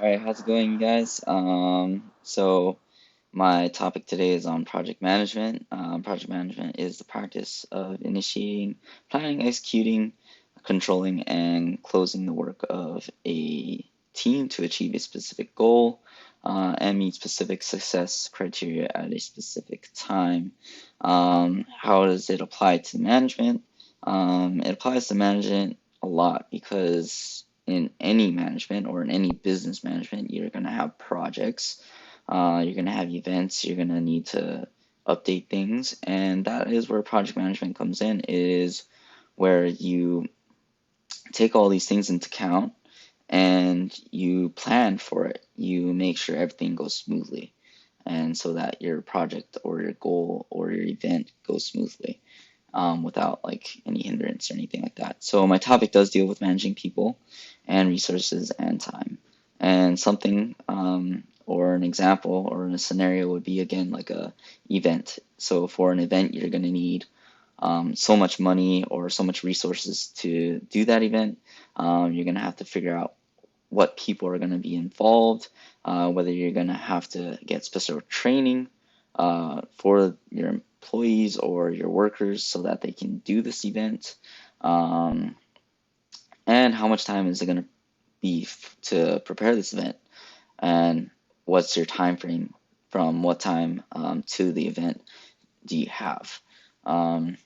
All right, how's it going, you guys? So my topic today is on project management. Project management is the practice of initiating, planning, executing, controlling, and closing the work of a team to achieve a specific goal and meet specific success criteria at a specific time. How does it apply to management? It applies to management a lot because in any management or in any business management, you're going to have projects, you're going to have events, you're going to need to update things, and that is where project management comes in, is where you take all these things into account and you plan for it. You make sure everything goes smoothly, and so that your project or your goal or your event goes smoothly without like any hindrance or anything like that. So my topic does deal with managing people and resources and time. And something or an example or a scenario would be again like a event. So for an event, you're going to need so much money or so much resources to do that event. You're going to have to figure out what people are going to be involved, whether you're going to have to get special training for your employees or your workers so that they can do this event, um, and how much time is it going to be to prepare this event, and what's your time frame from what time to the event do you have. Um,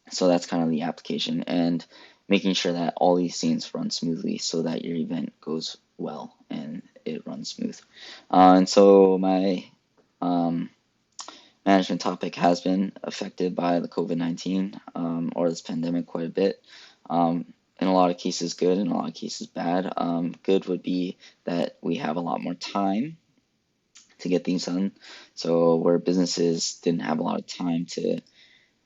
so that's kind of the application and making sure that all these scenes run smoothly so that your event goes well and it runs smooth. And so my um, management topic has been affected by the COVID-19 or this pandemic quite a bit. Um, in a lot of cases, good, in a lot of cases, bad. Good would be that we have a lot more time to get things done. So where businesses didn't have a lot of time to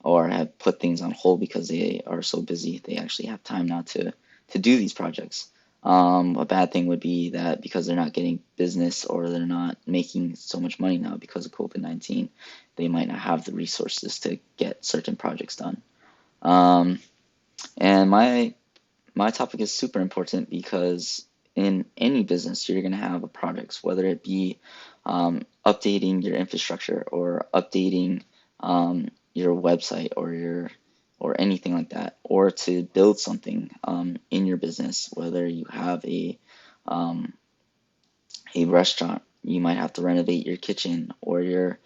or have put things on hold because they are so busy, they actually have time now to do these projects. A bad thing would be that because they're not getting business or they're not making so much money now because of COVID-19, they might not have the resources to get certain projects done. Um, and my topic is super important because in any business, you're going to have a projects, whether it be updating your infrastructure or updating your website or your or anything like that, or to build something in your business, whether you have um, a restaurant, you might have to renovate your kitchen or your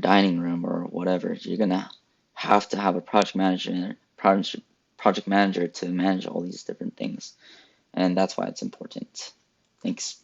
dining room or whatever. You're gonna have to have a project manager to manage all these different things, and that's why it's important. Thanks.